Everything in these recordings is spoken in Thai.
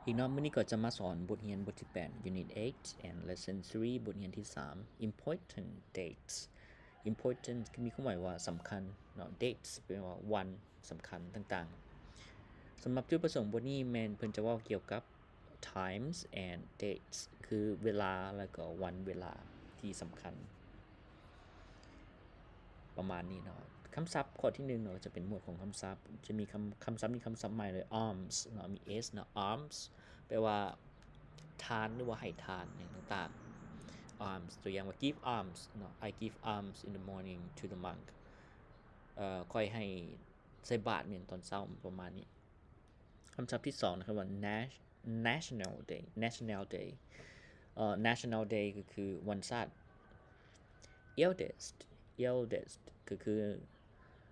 อีกเนาะมื้อนี้ก็จะมาสอนบทเรียนบทที่8 Unit 8 and Lesson 3 บทเรียนที่3 Important Dates Important มีความหมายว่าสำคัญเนาะ Dates แปลว่าวันสำคัญต่างๆสำหรับจุดประสงค์บทนี้แม่นเพิ่นจะเว้าเกี่ยวกับ Times and Dates คือเวลาแล้วก็วันเวลาที่สำคัญประมาณนี้เนาะคำศัพท์ข้อที่1เนาะจะเป็นหมวดของคำศัพท์จะมีคำศัพท์นี้คำศัพท์ใหม่เลย arms เนาะมี s เนาะ arms แปลว่าทานหรือว่าให้ทานอย่างต่างๆ arms ตัวอย่างว่า give arms เนาะ I give arms in the morning to the monk ค่อยให้ใส่บาตรเหมือนตอนเช้าประมาณนี้คำศัพท์ที่2นะครับว่า national day national day national day ก็คือวันชาติ eldest ก็คือ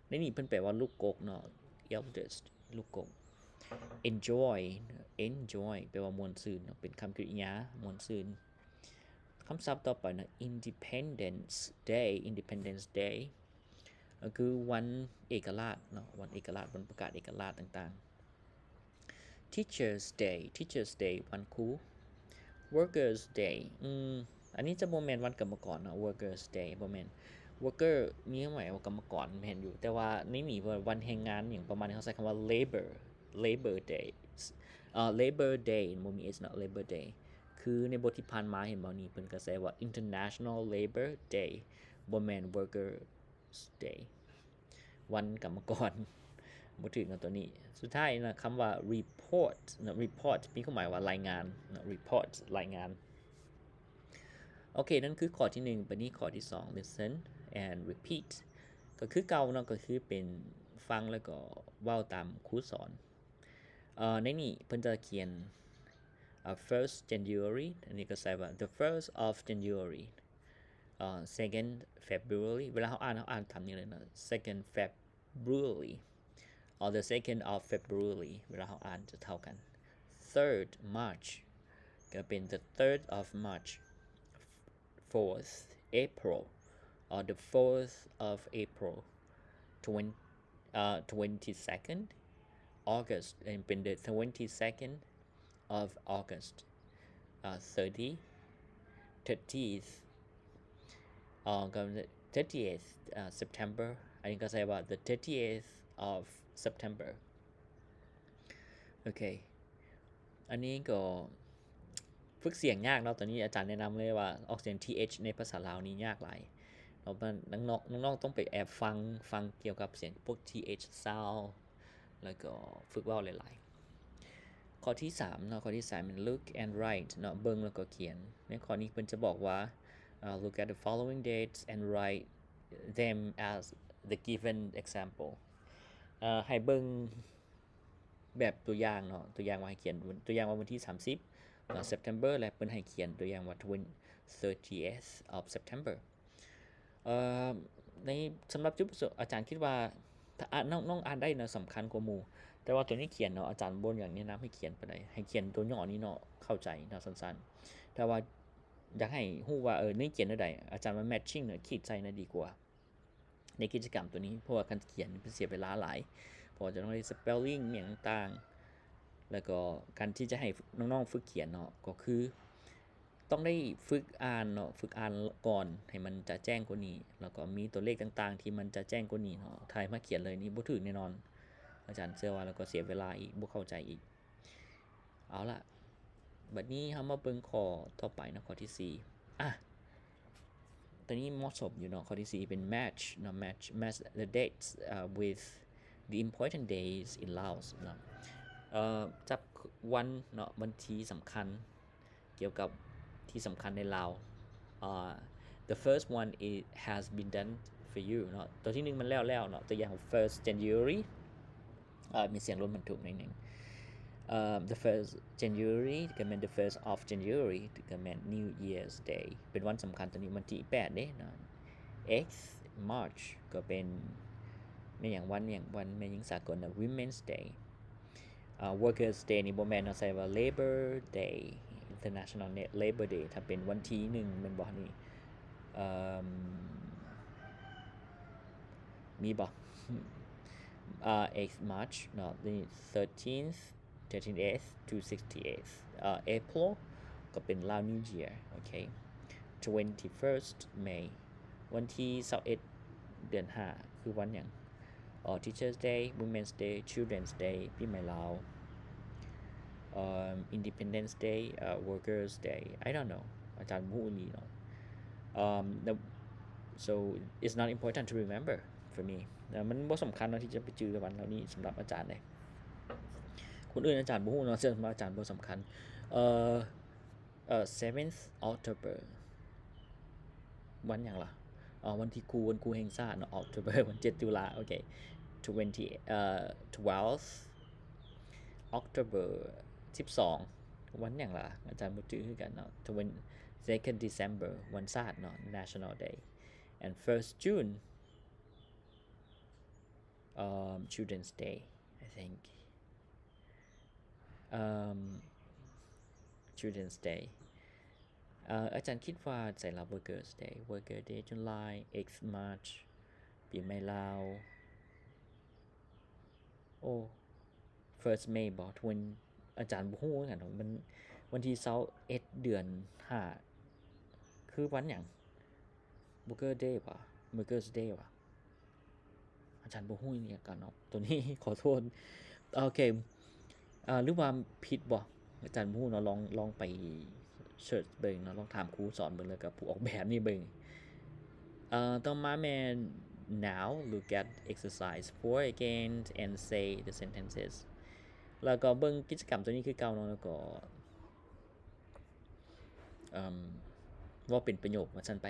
ในนี้เพิ่นแปลว่าลูกกกเนาะ eldest ลูกกก enjoy แปลว่ามวนซื่นเป็นคำกริยามวนซื่นคำศัพท์ต่อไปนะ Independence Day ก็คือวันเอกราชเนาะวันเอกราชวันประกาศเอกราชต่างๆ Teachers Day วันครู Workers Day อันนี้จะบ่แม่นวันกรรมกรเนาะ Workers Day บ่แม่น Worker มีหมายว่ากรรมกรแม่นอยู่แต่ว่าในนี้วันแรงงานอย่างประมาณนี้เขาใช้คำว่า Labor Day Labor Day บ่มี s เนาะ Labor Day คือในบทที่ผ่านมาเห็นบ่นี่เพิ่นก็ใช้ว่า International Labor Day บ่แม่น Workers Day วันกรรมกรบ่ถึกเนาะตัวนี้สุดท้ายนะคำว่า report เนาะ report มีความหมายว่ารายงานเนาะ report รายงานโอเคนั่นคือข้อที่1บัดนี้ข้อที่2 listen and repeat ก็คือเก่าเนาะก็คือเป็นฟังแล้วก็เว้าตามครูสอนในนี้เพิ่นจะเขียนfirst January อันนี้ก็ใส่ว่า the first of January second February เวลาเฮาอ่านตามนี้เลยเนาะ second February or the second of February เวลาเฮาอ่านจะเท่ากัน third March ก็เป็น the third of March fourth April or the 4th of April 22nd August and เป็น the 22nd of August 30th ก็ 30th September อันนี้ก็ใช้ว่า the 30th of September โอเคอันนี้ก็ฝึกเสียงยากเนาะตอนนี้อาจารย์แนะนำเลยว่าออกเสียง th ในภาษาลาวนี้ยากหลายเนาะน้องๆต้องไปแอบฟังเกี่ยวกับเสียงพวก th sound แล้วก็ฝึกเว้าหลายๆข้อที่3เนาะข้อที่3เป็น look and write เนาะเบิ่งแล้วก็เขียนในข้อนี้เพิ่นจะบอกว่า look at the following dates and write them as the given example ให้เบิ่งแบบตัวอย่างเนาะตัวอย่างว่าให้เขียนตัวอย่างว่าวันที่30September และเพิ่นให้เขียนตัวอย่างว่า 30th of September ในสำหรับจุดประสงค์อาจารย์คิดว่าถ้าน้องอ่านได้นะสำคัญกว่าหมู่แต่ว่าตัวนี้เขียนเนาะอาจารย์บ่อย่างแนะนำให้เขียนปานใดให้เขียนตัวย่อนี้เนาะเข้าใจเนาะสั้นๆแต่ว่าอยากให้ฮู้ว่านี่เขียนจังได๋อาจารย์ว่า matching เนาะขีดใส่น่ะดีกว่าในกิจกรรมตัวนี้เพราะว่าการเขียนเสียเวลาหลายเพราะจะต้องได้ spelling อย่างต่างแล้วก็การที่จะให้น้องๆฝึกเขียนเนาะก็คือต้องได้ฝึกอ่านเนาะฝึกอ่านก่อนให้มันจะแจ้งกว่านี้แล้วก็มีตัวเลขต่างๆที่มันจะแจ้งกว่านี้เนาะถ้ามาเขียนเลยนี่บ่ถูกแน่นอนอาจารย์เชื่อว่าแล้วก็เสียเวลาอีกบ่เข้าใจอีกเอาล่ะบัดนี้เฮามาเบิ่งข้อต่อไปเนาะข้อที่4ตอนนี้เหมาะสมอยู่เนาะข้อที่4เป็น match เนาะ match the dates with the important days in Laos เนาะจับวันเนาะวันที่สำคัญเกี่ยวกับที่สำคัญในลาว the first one it has been done for you เนาะตัวที่1มันแล้วเนาะตัวอย่าง first January มีเสียงรถบรรทุกนิดนึงthe first January ก็แม่น the first of January ก็แม่น New Year's Day เป็นวันสำคัญตัวนี้วันที่8เด้เนาะ 8th March ก็เป็นแม่นหยังวันแม่หญิงสากล Women's Day Workers Day นี่บ่แม่นเนาะใส่ว่า Labor Day International Labor Day ถ้าเป็นวันที่1แม่นบ่นี่มีบ่8th March เนาะ 13th 38th to 68th April ก็เป็น Lao New Year โอเค 21st May วันที่21เดือน5คือวันหยังTeachers Day Women's Day Children's Day ปีใหม่ลาว Independence Day Workers Day I don't know อาจารย์บ่ฮู้อีหลีเนาะso it's not important to remember for me มันบ่สำคัญนะที่จะไปจื้อวันเหล่านี้สำหรับอาจารย์เลยคนอื่นอาจารย์บ่ฮู้เนาะซึ่งอาจารย์บ่สำคัญ7th October วันหยังล่ะวันที่วันครูแห่งชาติเนาะ October วัน7ตุลาโอเค12th October 12วันหยังล่ะอาจารย์บ่จื้อคือกันเนาะ2nd December วันชาติเนาะ National Day and 1st June Children's Day I think Children's Day อาจารย์คิดว่าใส่ละ Workers Day Worker Day July 8th March ปีใหม่ลาว1st May บ่อาจารย์บ่ฮู้กันมันวันที่21เดือน5คือวันหยัง Worker Day ป่ะ Workers Day ป่ะอาจารย์บ่ฮู้อีหยังกันเนาะตัวนี้ ขอโทษโอเคหรือว่าผิดบ่อาจารย์บ่ฮู้เนาะลองไปเสิร์ชเบิ่งเนาะลองถามครูสอนเบิ่งแล้วก็ผู้ออกแบบนี่เบิ่งต่อมาแม่น now look at exercise 4 again and say the sentences แล้วก็เบิ่งกิจกรรมตัวนี้คือเก่าเนาะแล้วก็ว่าเป็นประโยคว่าซั่นไป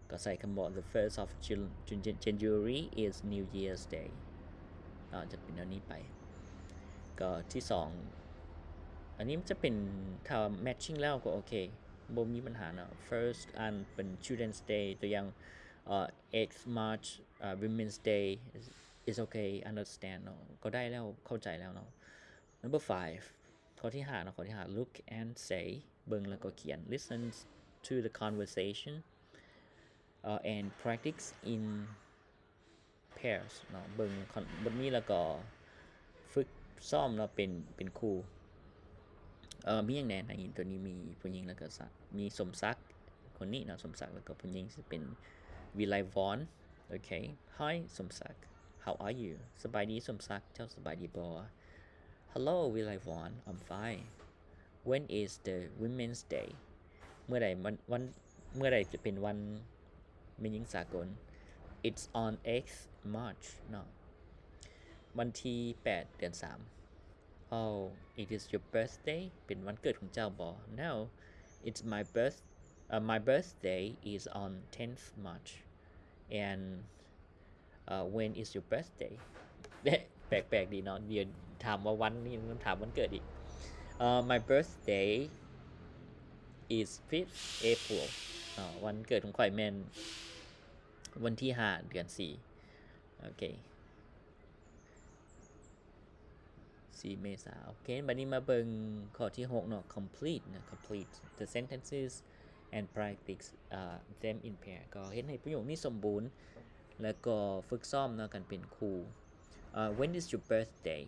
ก็ใส่คำบอก the 1st of January is New Year's Day จะเป็นอันนี้ไปก็ที่2อันนี้มันจะเป็นถ้า matching แล้วก็โอเคบ่มีปัญหาเนาะ first อันเป็น Children's Day ตัวอย่าง8th March Women's Day is okay understand เนาะก็ได้แล้วเข้าใจแล้วเนาะ number 5ข้อที่5เนาะข้อที่5 look and say เบิ่งแล้วก็เขียน listen to the conversation and practice in pairs เนาะเบิ่งบทนี้แล้วก็ฝึกซ้อมเนาะเป็นครูมีหยังแหน่ในตัวนี้มีผู้หญิงแล้วก็มีสมศักดิ์คนนี้เนาะสมศักดิ์แล้วก็ผู้หญิงสิเป็นวิไลวรณ์โอเค Hi สมศักดิ์ How are you สบายดีสมศักดิ์เจ้าสบายดีบ่ Hello วิไลวรณ์ I'm fine When is the Women's Day เมื่อใดวันเมื่อใดจะเป็นวันแม่หญิงสากล It's on 8th March เนาะวันที่8เดือน3 Oh it is your birthday เป็นวันเกิดของเจ้าบ่ No it's my birthday is on 10th March and when is your birthday แปลกๆดีเนาะเดี๋ยวถามว่าวันนี้มันถามวันเกิดอีกmy birthday is 5th April วันเกิดของข่อยแม่นวันที่5เดือน4โอเค4เมษายนโอเคบัดนี้มาเบิ่งข้อที่6เนาะ complete นะ complete the sentences and practice them in pair ก็เฮ็ดให้ประโยคนี้สมบูรณ์แล้วก็ฝึกซ้อมเนาะกันเป็นครูwhen is your birthday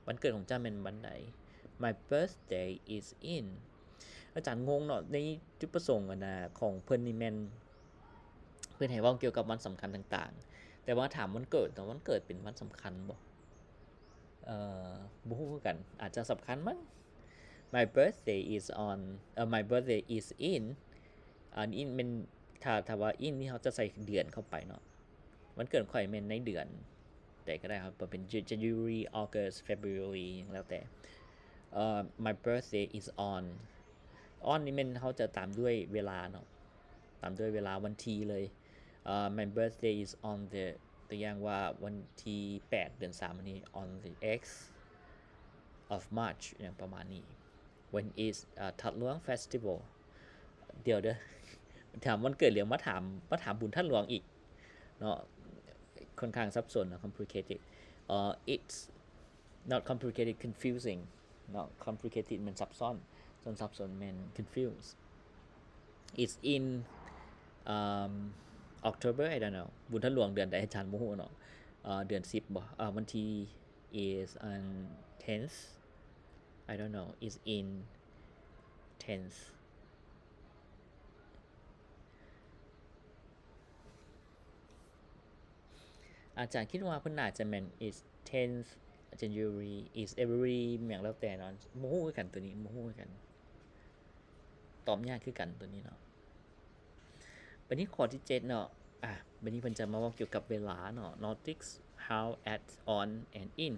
วันเกิดของเจ้าแม่นวันใด my birthday is in อาจารย์งงเนาะในจุดประสงค์นะของเพิ่นนี่แม่นเพิ่นให้เว้าเกี่ยวกับวันสำคัญต่างๆแต่ว่าถามวันเกิดแต่วันเกิดเป็นวันสำคัญบ่บ่ฮู้คือกันอาจจะสำคัญมั้ง my birthday is on my birthday is in in มันถ้าว่า in นี่เขาจะใส่เดือนเข้าไปเนาะวันเกิดข่อยแม่นในเดือนแต่ก็ได้ครับเป็น January August February แล้วแต่my birthday is on นี่มันเขาจะตามด้วยเวลาเนาะตามด้วยเวลาวันที่เลยmy birthday is on the ตัวอย่างว่าวันที่8เดือน3อันนี้ on the X of March อย่างประมาณนี้ when is ทัดหลวง festival เดี๋ยวเด้อถามวันเกิดเหลียวมาถามบุญทัดหลวงอีกเนาะค่อนข้างซับซ้อนเนาะ complicated it's not complicated confusing not complicated มันซับซ้อนส่วนซับซ้อนมัน confuse it's in October I don't know บุญทัดหลวงเดือนใดอาจารย์บ่ฮู้เนาะเดือน10บ่วันที่ is on 10th I don't know is in 10thอาจารย์คิดว่าเพิ่นน่าจะแม่น is 10th January is every แม่งแล้วแต่เนาะบ่ฮู้คือกันตัวนี้บ่ฮู้คือกันตอบยากคือกันตัวนี้เนาะบัดนี้ข้อที่7เนาะบัดนี้เพิ่นจะมาเว้าเกี่ยวกับเวลาเนาะ notice how at on and in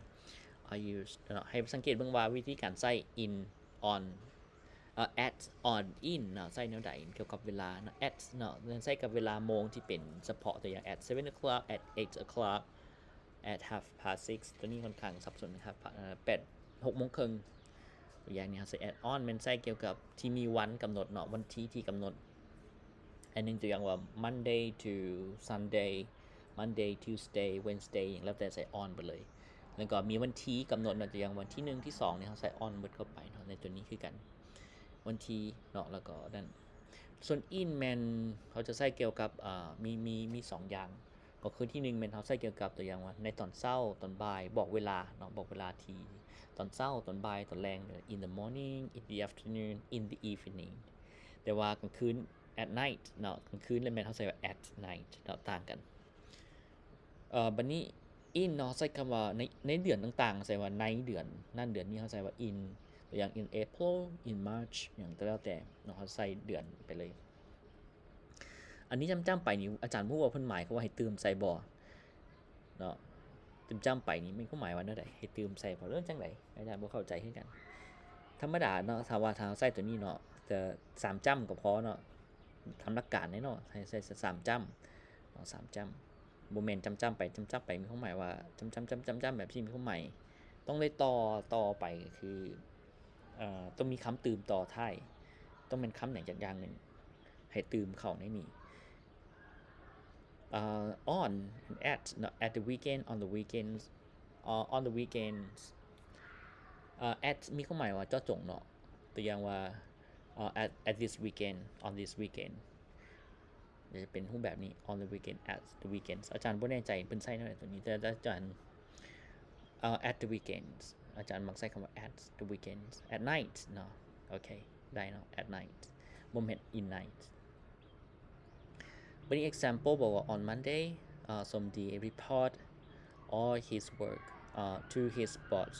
are used เนาะให้สังเกตเบิ่งว่าวิธีการใช้ in on at on in เนาะใช้แนวใดเกี่ยวกับเวลาเนาะ at เนาะใช้กับเวลาโมงที่เป็นเฉพาะตัวอย่าง at 7 o'clock at 8 o'clock at half past 6ตัวนี้ค่อนข้างสับสนนะครับ6 โมงครึ่งตัวอย่างนี้ครับใช้ at on มันใช้เกี่ยวกับที่มีวันกำหนดเนาะวันที่กำหนดอันนึงตัวอย่างว่า Monday to Sunday Monday Tuesday Wednesday อย่างแล้วแต่ใส่ on ไปเลยแล้วก็มีวันที่กำหนดเนาะตัวอย่างวันที่1ที่2นี่เขาใส่ on หมดเข้าไปเนาะในตัวนี้คือกันวันที่เนาะแล้วก็นั่นส่วน in แม่นเขาจะใช้เกี่ยวกับมี2อย่างก็คือที่1แม่นเขาใช้เกี่ยวกับตัวอย่างว่าในตอนเช้าตอนบ่ายบอกเวลาเนาะบอกเวลาที่ตอนเช้าตอนบ่ายตอนแลง in the morning in the afternoon in the evening แต่ว่ากลางคืนat night เนาะกลางคืนแล้วแม่นเขาใช้ว่า at night เนาะต่างกันบัดนี้ in เนาะใช้คำว่าในเดือนต่างๆใช้ว่าในเดือนนั่นเดือนนี้เขาใช้ว่า in ตัวอย่าง in April in March อย่างก็แล้วแต่เนาะเขาใส่เดือนไปเลยอันนี้จำไปนี่อาจารย์ผู้ว่าเพิ่นหมายเขาว่าให้ตื่มใส่บ่เนาะจำไปนี่มันก็หมายว่าแนวใดให้ตื่มใส่บ่เรื่องจังได๋อาจารย์บ่เข้าใจคือกันธรรมดาเนาะถ้าว่าใส่ตัวนี้เนาะจะ3จำก็พอเนาะทำหลักการเนาะให้ใส่3จำเนาะ3จำบ่แม่นจำไปมีความหมายว่าจำแบบที่มีความหมายต้องได้ต่อไปคือต้องมีคำตื่มต่อท้ายต้องเป็นคำอย่างอย่างนึงให้ตื่มเข้าในนี้on and at the weekend on the weekends on the weekends at มีความหมายว่าเจาะจงเนาะตัวอย่างว่าat this weekend on this weekend จะเป็นรูปแบบนี้ on the weekend at the weekends อาจารย์บ่แน่ใจเพิ่นใช้แนวใดตัวนี้แต่อาจารย์at the weekends อาจารย์มักใช้คำว่า at the weekends at night เนาะโอเคได้เนาะ at night บ่แม่น in night เป็น example บอกว่า on Monday Somdi report all his work to his boss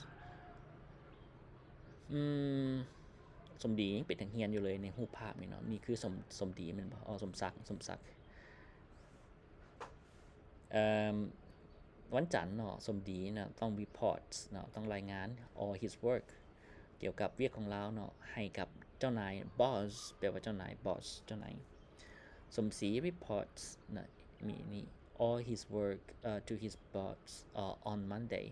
สมดียังเป็นทางเฮียนอยู่เลยในรูปภาพนี่เนาะนี่คือสมดีแม่นบ่สมศักดิ์วันจันทร์เนาะสมดีนะต้อง report เนาะต้องรายงาน all his work เกี่ยวกับเวียกของเราเนาะให้กับเจ้านาย boss แปลว่าเจ้านาย boss เจ้านายสมศรี reports นะมีนี่ all his work to his boss on Monday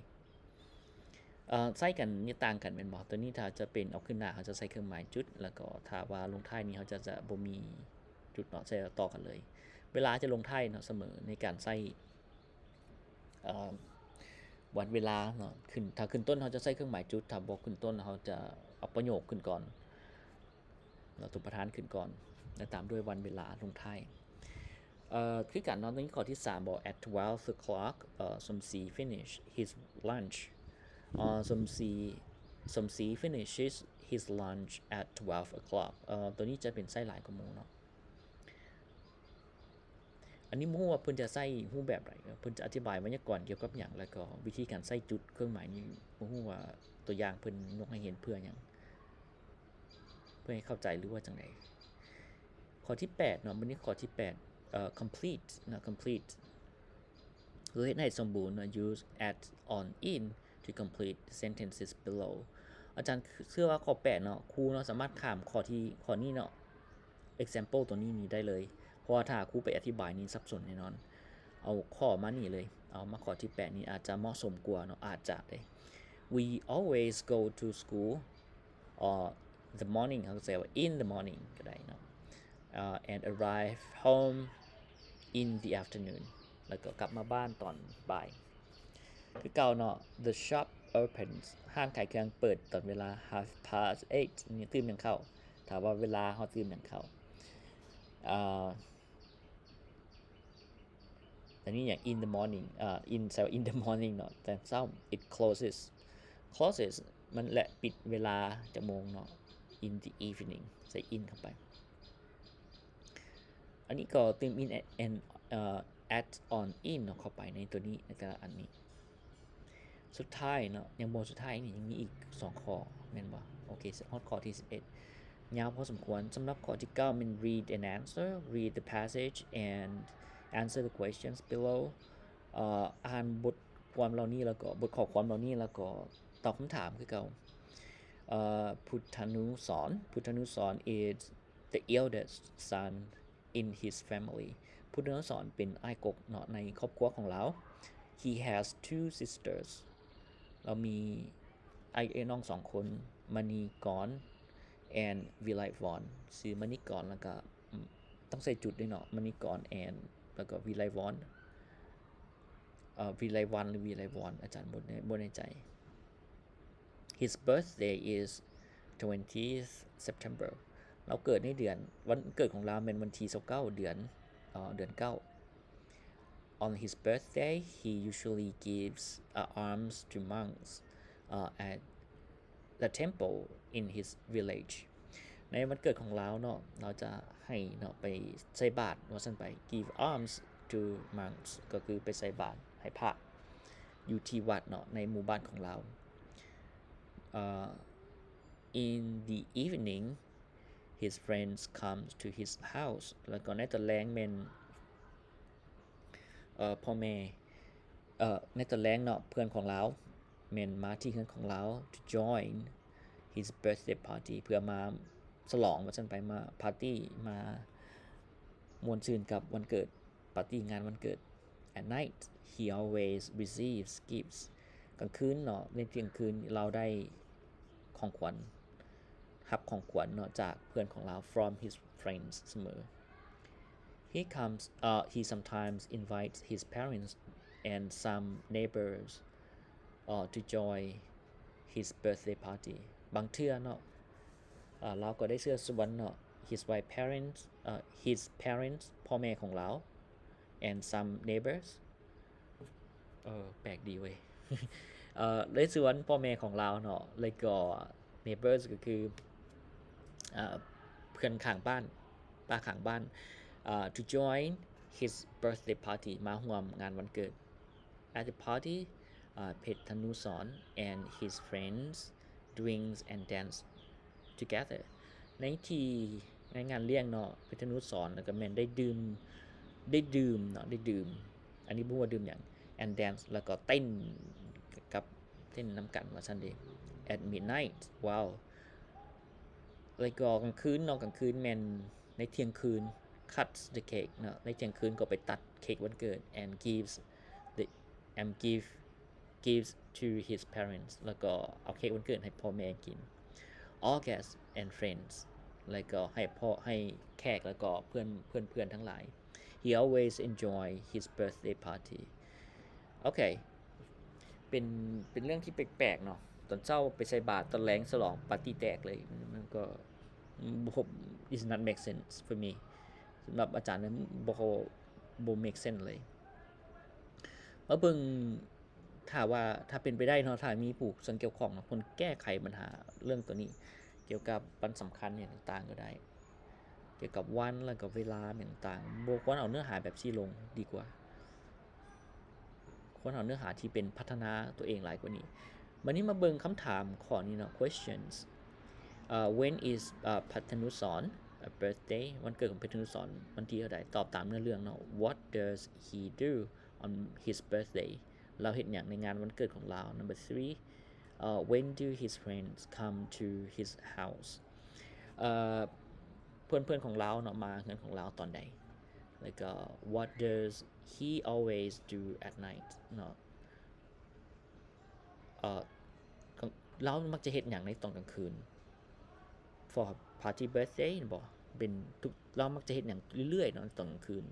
ใช้กันนี่ต่างกันแม่นบ่ตัวนี้ถ้าจะเป็นเอาขึ้นหน้าเขาจะใส่เครื่องหมายจุดแล้วก็ถ้าว่าลงท้ายนี้เขาจะบ่มีจุดเนาะใส่ต่อกันเลยเวลาจะลงท้ายเนาะเสมอในการใส่วันเวลาเนาะขึ้นถ้าขึ้นต้นเขาจะใส่เครื่องหมายจุดถ้าบ่ขึ้นต้นเขาจะเอาประโยคขึ้นก่อนแล้วตัวประธานขึ้นก่อนแล้วตามด้วยวันเวลาลงท้ายคือกันเนาะตรงนี้ข้อที่3บอก at 12 o'clock Somsi finish his lunch Somsi finishes his lunch at 12 o'clock ตัวนี้จะเป็นใส่หลายกว่าหมู่เนาะอันนี้บ่ฮู้ว่าเพิ่นจะใช้รูปแบบใดเพิ่นจะอธิบายไวยากรณ์เกี่ยวกับหยังแล้วก็วิธีการใช้จุดเครื่องหมายนี้บ่ฮู้ว่าตัวอย่างเพิ่นยกให้เห็นเพื่อหยังเพื่อให้เข้าใจหรือว่าจังได๋ข้อที่8เนาะมื้อนี้ข้อที่8complete นะ complete คือเฮ็ดให้สมบูรณ์ use at on in to complete the sentences below อาจารย์เชื่อว่าข้อ8เนาะครูเนาะสามารถข้ามข้อนี้เนาะ example ตัวนี้ได้เลยเพราะว่าถ้าครูไปอธิบายนี้สับสนแน่นอนเอาข้อมานี่เลยเอามาข้อที่8นี้อาจจะเหมาะสมกว่าเนาะอาจจะได้ we always go to school or the morning เขาจะว่า in the morning ก็ได้เนาะand arrive home in the afternoon แล้วก็กลับมาบ้านตอนบ่ายคือเก่าเนาะ the shop opens ห้างขายเครื่องเปิดตอนเวลา half past 8นี่ตื่นยังเข้าถ้าว่าเวลาเฮาตื่นยังเข้าอันนี้อย่าง in the morning in the morning เนาะแต่เช้า it closes มันและปิดเวลาจักโมงเนาะ in the evening ใส่ in เข้าไปอันนี้ก็เติม in and add on in เนาะเข้าไปในตัวนี้ในแต่ละอันนี้สุดท้ายเนาะยังบ่สุดท้ายนี่ยังมีอีก2ข้อแม่นบ่โอเคฮอดข้อที่11ยาวพอสมควรสำหรับข้อที่9มัน read and answer read the passage and answer the questions below อ่านบทความเหล่านี้แล้วก็บทข้อความเหล่านี้แล้วก็ตอบคำถามคือเก่าพุทธานุสร is the eldest son in his family พุทธานุสรเป็นอ้ายกกเนาะในครอบครัวของเรา he has 2 sisters เรามีไอ้น้อง2คนมณีกร and วิไลวรรณชื่อมณีกรแล้วก็ต้องใส่จุดด้วยเนาะมณีกร and แล้วก็วิไลวรรณวิไลวรรณหรือวิไลวรอาจารย์บ่แน่ใจ His birthday is 20th September เราเกิดในเดือนวันเกิดของเราเป็นวันที่29เดือน9 On his birthday he usually gives alms to monks at the temple in his village ในวันเกิดของเราเนาะเราจะให้เนาะไปใส่บาตรว่าซั่นไป give alms to monks ก็คือไปใส่บาตรให้พระอยู่ที่วัดเนาะในหมู่บ้านของเราin the evening his friends comes to his house แล้วก็ในตอนแลงแม่นพ่อแม่ในตอนแลงเนาะเพื่อนของเราแม่นมาที่เฮือนของเรา to join his birthday party เพื่อมาฉลองว่าซั่นไปมาปาร์ตี้มาม่วนชื่นกับวันเกิดปาร์ตี้งานวันเกิด at night he always receives gifts กลางคืนเนาะในเที่ยงคืนเราได้ของขวัญรับของขวัญเนาะจากเพื่อนของเรา from his friends เสมอ he sometimes invites his parents and some neighbors to join his birthday party บางเทื่อเนาะเราก็ได้เชื่อสวรรค์เนาะ his parents พ่อแม่ของเรา and some neighbors แปลกดีเว้ยได้สวนพ่อแม่ของเราเนาะแล้วก็ neighbors ก็คือเพื่อนข้างบ้านป้าข้างบ้าน to join his birthday party มาร่วมงานวันเกิด at the party เพชรธนุสร and his friends drinks and dance together ในงานเลี้ยงเนาะเพชรธนุสรแล้วก็แม่นได้ดื่มเนาะได้ดื่มอันนี้บ่ว่าดื่มหยัง and dance แล้วก็เต้นนำกันว่าซั่นเด้ at midnight wow แล้วก็กลางคืนเนาะกลางคืนแม่นในเที่ยงคืน cuts the cake เนาะในเที่ยงคืนก็ไปตัดเค้กวันเกิด and gives to his parents แล้วก็เอาเค้กวันเกิดให้พ่อแม่กิน all guests and friends แล้วก็ให้แขกแล้วก็เพื่อนทั้งหลาย he always enjoy his birthday party โอเคเป็นเรื่องที่แปลกๆเนาะตอนเช้าไปใส่บาตรตอนแลงฉลองปาร์ตี้แตกเลยมันก็is not make sense for me สำหรับอาจารย์นั้นบ่ make sense เลยมาเบิ่งถ้าเป็นไปได้เนาะถ้ามีผู้ส่วนเกี่ยวข้องคนแก้ไขปัญหาเรื่องตัวนี้เกี่ยวกับวันสำคัญเนี่ยต่างๆก็ได้เกี่ยวกับวันแล้วก็เวลาต่างๆบ่ควรเอาเนื้อหาแบบซี่ลงดีกว่าควรเอาเนื้อหาที่เป็นพัฒนาตัวเองหลายกว่านี้บัดนี้มาเบิ่งคำถามข้อนี้เนาะ questions when is พัฒนุสร birthday วันเกิดของพัฒนุสรวันที่เท่าใดตอบตามเนื้อเรื่องเนาะ what does he do on his birthday เราเฮ็ดหยังในงานวันเกิดของเรา number 3 when do his friends come to his house เพื่อนๆของเราเนาะมาเฮือนของเราตอนใดแล้วก็ what does he always do at night เนาะเรามักจะเฮ็ดหยังในตอนกลางคืน for party birthday บ่เป็นทุกเรามักจะเฮ็ดหยังเรื่อยๆเนาะตอนกลางคืน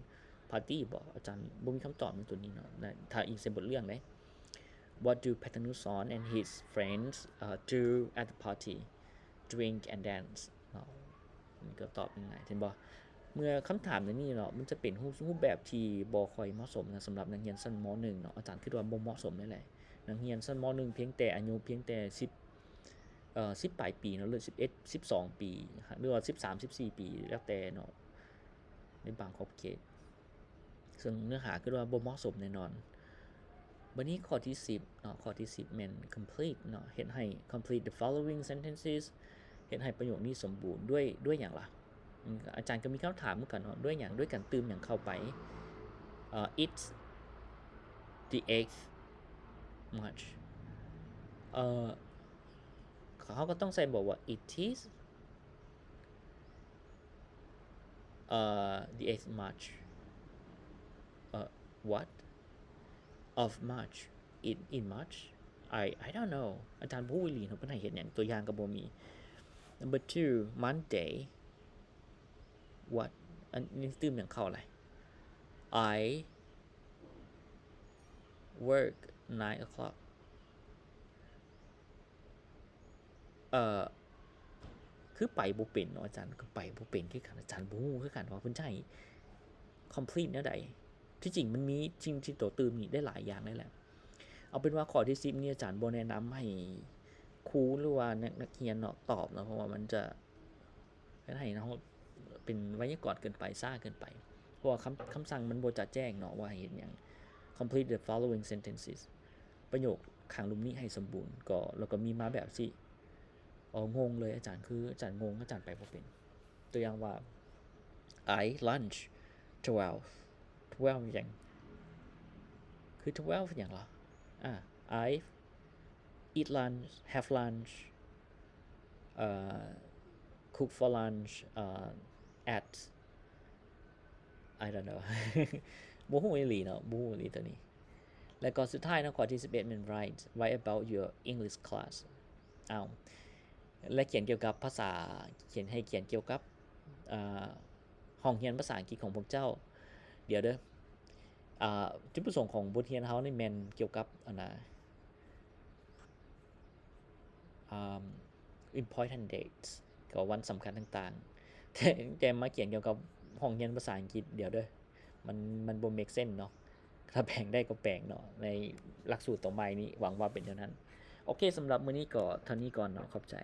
party บ่อาจารย์บ่มีคำตอบในตัวนี้เนาะถ้าอีกเส้นบทเรื่องเด้ what do Patanuson and his friends do at the party drink and dance เนาะมันก็ตอบง่ายๆเห็นบ่เมื่อคำถามในนี้เนาะมันจะเป็นรูปแบบที่บ่ค่อยเหมาะสมนะสำหรับนักเรียนชั้นม.1 เนาะอาจารย์คิดว่าบ่เหมาะสมเลยแหละนักเรียนชั้นม.1 เพียงแต่อายุเพียงแต่ 10ปลายปีเนาะหรือ11 12ปีหรือว่า13 14ปีแล้วแต่เนาะในบางขอบเขตซึ่งเนื้อหาคือว่าบ่เหมาะสมแน่นอนบัดนี้ข้อที่10เนาะข้อที่10แม่น complete เนาะเฮ็ดให้ complete the following sentences เฮ็ดให้ประโยคนี้สมบูรณ์ด้วยหยังล่ะอาจารย์ก็มีคำถามเหมือนกันเนาะด้วยหยังด้วยการเติมหยังเข้าไปit's the 8th March เขาก็ต้องใส่บอกว่า it is the 8th March what of March in March I don't know อาจารย์บ่รู้อีหลีเนาะเพิ่นให้เฮ็ดหยังตัวอย่างก็บ่มี number 2 Monday what อันนี้ตื่มหยังเข้าอะไร I work 9 o'clock คือไปบ่เป็นเนาะอาจารย์ก็ไปบ่เป็นคือกันอาจารย์บ่รู้คือกันว่าเพิ่นใช้ complete แนวใดที่จริงมันมีจริงที่ตัวตื่มนี่ได้หลายอย่างเลยแหละเอาเป็นว่าข้อที่10นี่อาจารย์บ่แนะนำให้ครูหรือว่านักเรียนเนาะตอบเนาะเพราะว่ามันจะให้เฮาเป็นไวยากรณ์เกินไปซ่าเกินไปเพราะว่าคำสั่งมันบ่จะแจ้งเนาะว่าเฮ็ดหยัง complete the following sentences ประโยคข้างลุมนี้ให้สมบูรณ์ก็แล้วก็มีมาแบบสิงงเลยอาจารย์คืออาจารย์งงอาจารย์ไปบ่เป็นตัวอย่างว่า I lunch 12อย่างคือ12อย่างเหรอI eat lunch have lunch cook for lunch at I don't know บ่ฮู้อีหลีเนาะบ่ฮู้อีหลีตัวนี้แล้วก็สุดท้ายเนาะข้อที่11เป็น write about your English class และเขียนเกี่ยวกับภาษาเขียนให้เขียนเกี่ยวกับห้องเรียนภาษาอังกฤษของพวกเจ้าเดี๋ยวเด้อจุดประสงค์ของบทเรียนเฮานี่แม่นเกี่ยวกับimportant dates ก็วันสำคัญต่างๆแต่มาเขียนเกี่ยวกับห้องเรียนภาษาอังกฤษเดี๋ยวเด้อมันบ่ make sense เนาะถ้าแปลงได้ก็แปลงเนาะในหลักสูตรต่อไปนี้หวังว่าเป็นอย่างนั้นโอเคสำหรับมื้อนี้ก็เท่านี้ก่อนเนาะขอบใจ